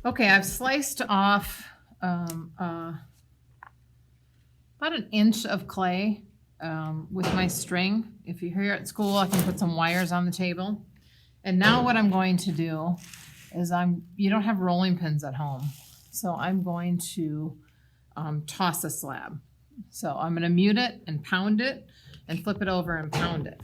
Okay, I've sliced off about an inch of clay with my string. If you're here at school, I can put some wires on the table. And now what I'm going to do is you don't have rolling pins at home. So I'm going to toss a slab. So I'm going to mute it and pound it and flip it over and pound it.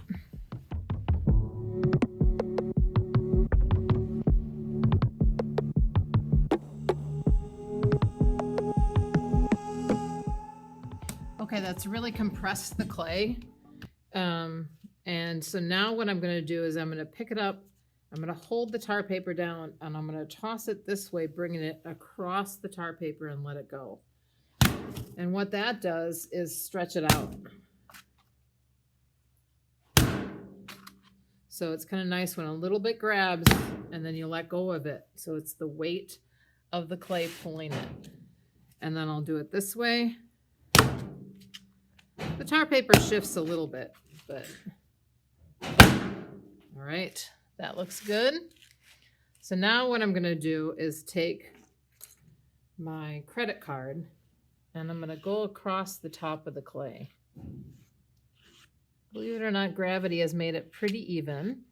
Okay, that's really compressed the clay. And so now what I'm going to do is I'm going to pick it up, I'm going to hold the tar paper down, and I'm going to toss it this way, bringing it across the tar paper and let it go. And what that does is stretch it out. So it's kind of nice when a little bit grabs and then you let go of it. So it's the weight of the clay pulling it. And then I'll do it this way. The tar paper shifts a little bit, but all right, that looks good. So now what I'm going to do is take my credit card and I'm going to go across the top of the clay. Believe it or not, gravity has made it pretty even,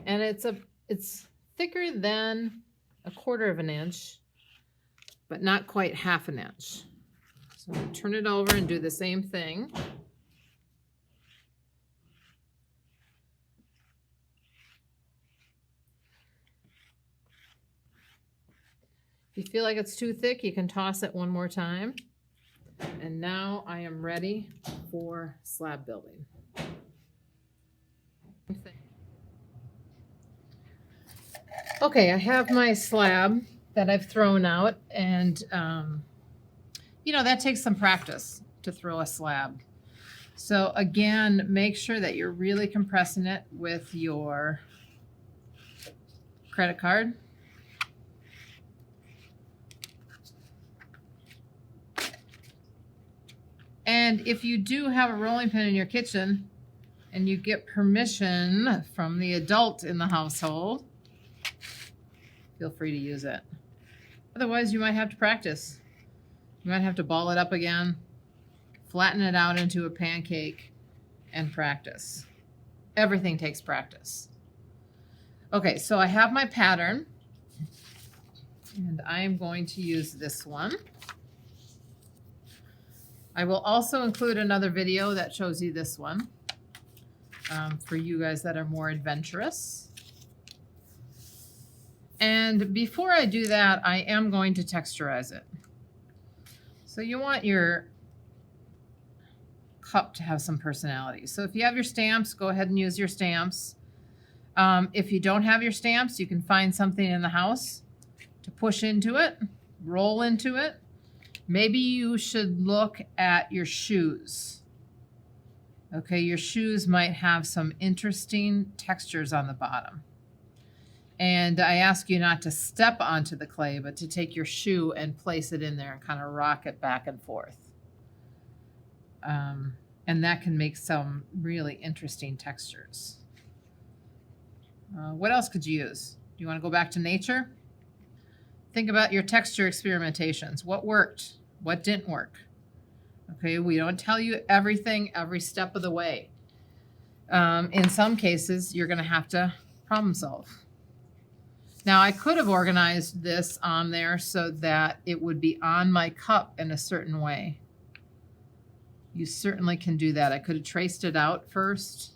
and it's thicker than 1/4 of an inch, but not quite 1/2 an inch. So I'm going to turn it over and do the same thing. If you feel like it's too thick, you can toss it one more time. And now I am ready for slab building. Okay, I have my slab that I've thrown out, and you know, that takes some practice to throw a slab. So again, make sure that you're really compressing it with your credit card. And if you do have a rolling pin in your kitchen and you get permission from the adult in the household, feel free to use it. Otherwise, you might have to practice. You might have to ball it up again, flatten it out into a pancake, and practice. Everything takes practice. Okay, so I have my pattern, and I am going to use this one. I will also include another video that shows you this one for you guys that are more adventurous. And before I do that, I am going to texturize it. So you want your cup to have some personality. So if you have your stamps, go ahead and use your stamps. If you don't have your stamps, you can find something in the house to push into it, roll into it. Maybe you should look at your shoes. Okay, your shoes might have some interesting textures on the bottom. And I ask you not to step onto the clay, but to take your shoe and place it in there and kind of rock it back and forth. And that can make some really interesting textures. What else could you use? Do you want to go back to nature? Think about your texture experimentations. What worked? What didn't work? Okay, we don't tell you everything every step of the way. In some cases, you're going to have to problem solve. Now, I could have organized this on there so that it would be on my cup in a certain way. You certainly can do that. I could have traced it out first.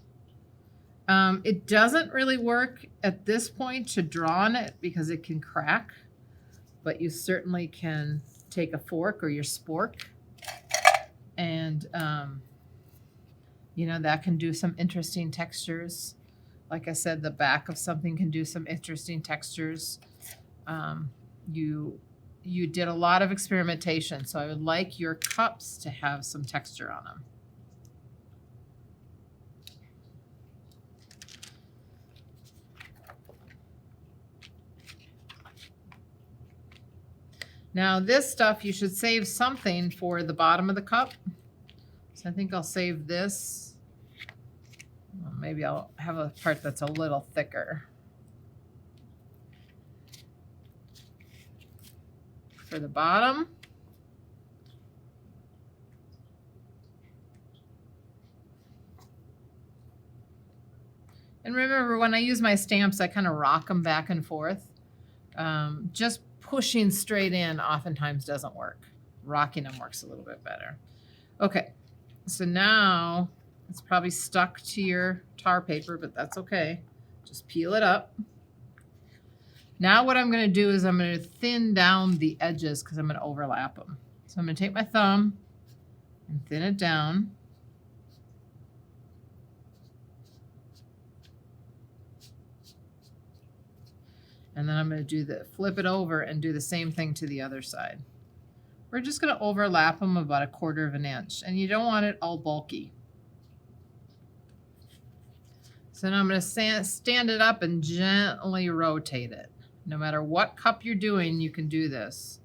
It doesn't really work at this point to draw on it because it can crack, but you certainly can take a fork or your spork and, you know, that can do some interesting textures. Like I said, the back of something can do some interesting textures. You did a lot of experimentation, so I would like your cups to have some texture on them. Now this stuff, you should save something for the bottom of the cup. So I think I'll save this. Well, maybe I'll have a part that's a little thicker. for the bottom. And remember, when I use my stamps, I kind of rock them back and forth. Just pushing straight in oftentimes doesn't work. Rocking them works a little bit better. Okay, so now it's probably stuck to your tar paper, but that's okay. Just peel it up. Now what I'm going to do is I'm going to thin down the edges because I'm going to overlap them. So I'm going to take my thumb and thin it down. And then I'm going to do flip it over and do the same thing to the other side. We're just going to overlap them about 1/4 of an inch, and you don't want it all bulky. So now I'm going to stand it up and gently rotate it. No matter what cup you're doing, you can do this.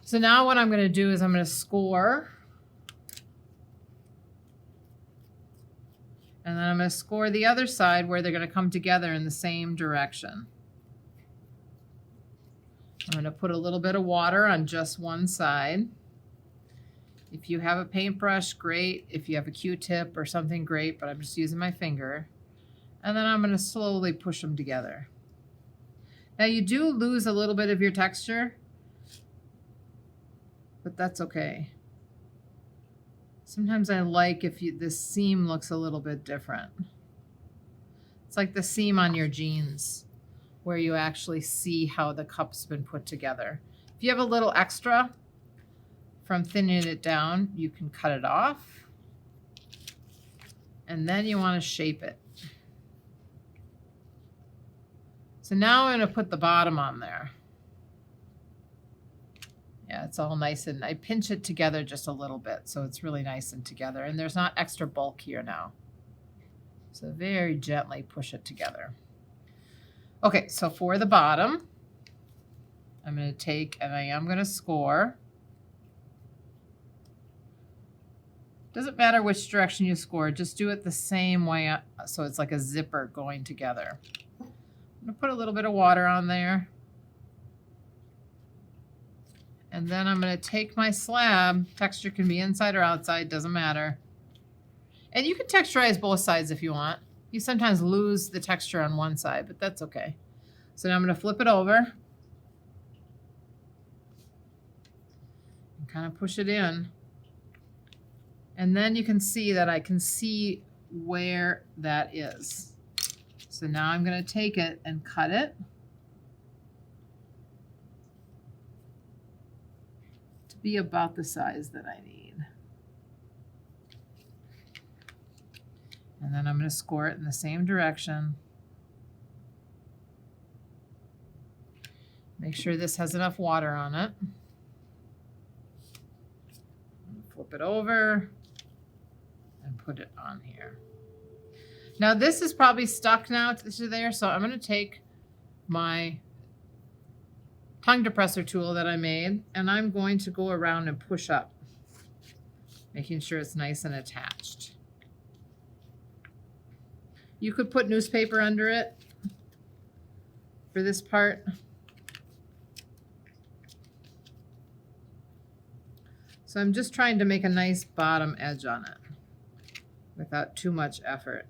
So now what I'm going to do is I'm going to score. And then I'm going to score the other side where they're going to come together in the same direction. I'm going to put a little bit of water on just one side. If you have a paintbrush, great. If you have a Q-tip or something, great, but I'm just using my finger. And then I'm going to slowly push them together. Now you do lose a little bit of your texture, but that's okay. Sometimes I like if this seam looks a little bit different. It's like the seam on your jeans where you actually see how the cup's been put together. If you have a little extra from thinning it down, you can cut it off. And then you want to shape it. So now I'm going to put the bottom on there. Yeah, it's all nice, and I pinch it together just a little bit so it's really nice and together, and there's not extra bulk here now. So very gently push it together. Okay, so for the bottom, I'm going to take and I am going to score. Doesn't matter which direction you score, just do it the same way so it's like a zipper going together. I'm going to put a little bit of water on there. And then I'm going to take my slab. Texture can be inside or outside, doesn't matter. And you can texturize both sides if you want. You sometimes lose the texture on one side, but that's okay. So now I'm going to flip it over and kind of push it in. And then you can see that I can see where that is. So now I'm going to take it and cut it to be about the size that I need. And then I'm going to score it in the same direction. Make sure this has enough water on it. Flip it over and put it on here. Now this is probably stuck now to there, so I'm going to take my tongue depressor tool that I made, and I'm going to go around and push up, making sure it's nice and attached. You could put newspaper under it for this part. So I'm just trying to make a nice bottom edge on it without too much effort.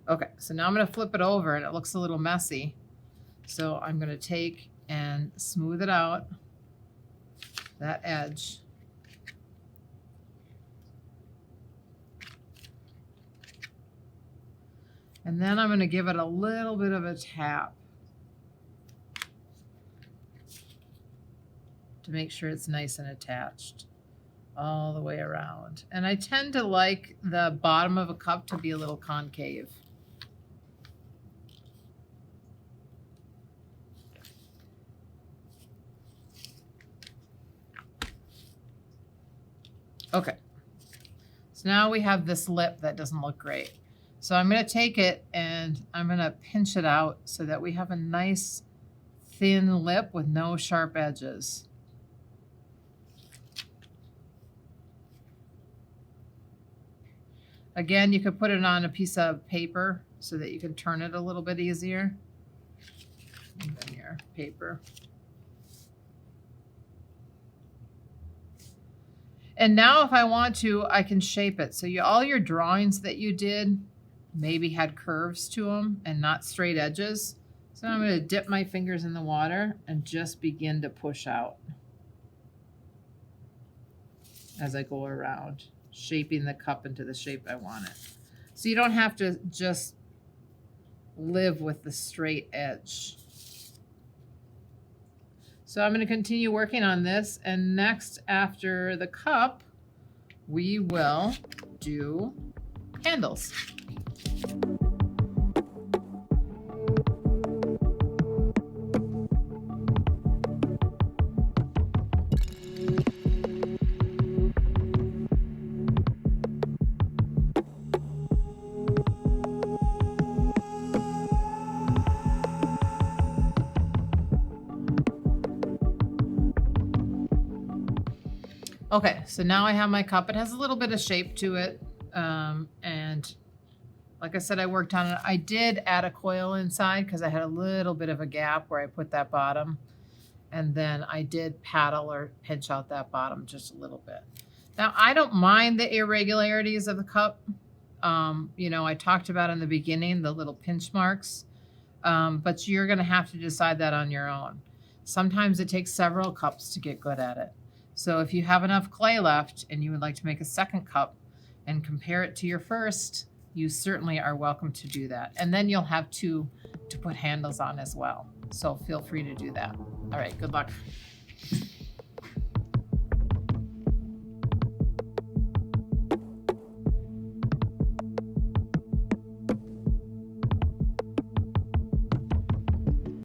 Okay, so now I'm going to flip it over, and it looks a little messy. So I'm going to take and smooth it out, that edge. And then I'm going to give it a little bit of a tap to make sure it's nice and attached all the way around. And I tend to like the bottom of a cup to be a little concave. Okay, so now we have this lip that doesn't look great. So I'm going to take it and I'm going to pinch it out so that we have a nice thin lip with no sharp edges. Again, you could put it on a piece of paper so that you can turn it a little bit easier. And then your paper. And now if I want to, I can shape it. So all your drawings that you did maybe had curves to them and not straight edges. So I'm going to dip my fingers in the water and just begin to push out as I go around, shaping the cup into the shape I want it. So you don't have to just live with the straight edge. So I'm going to continue working on this, and next after the cup, we will do handles. Okay, so now I have my cup. It has a little bit of shape to it. And like I said, I worked on it. I did add a coil inside because I had a little bit of a gap where I put that bottom. And then I did paddle or pinch out that bottom just a little bit. Now, I don't mind the irregularities of the cup. You know, I talked about in the beginning, the little pinch marks. But you're going to have to decide that on your own. Sometimes it takes several cups to get good at it. So if you have enough clay left and you would like to make a second cup and compare it to your first, you certainly are welcome to do that. And then you'll have two to put handles on as well. So feel free to do that. All right, good luck.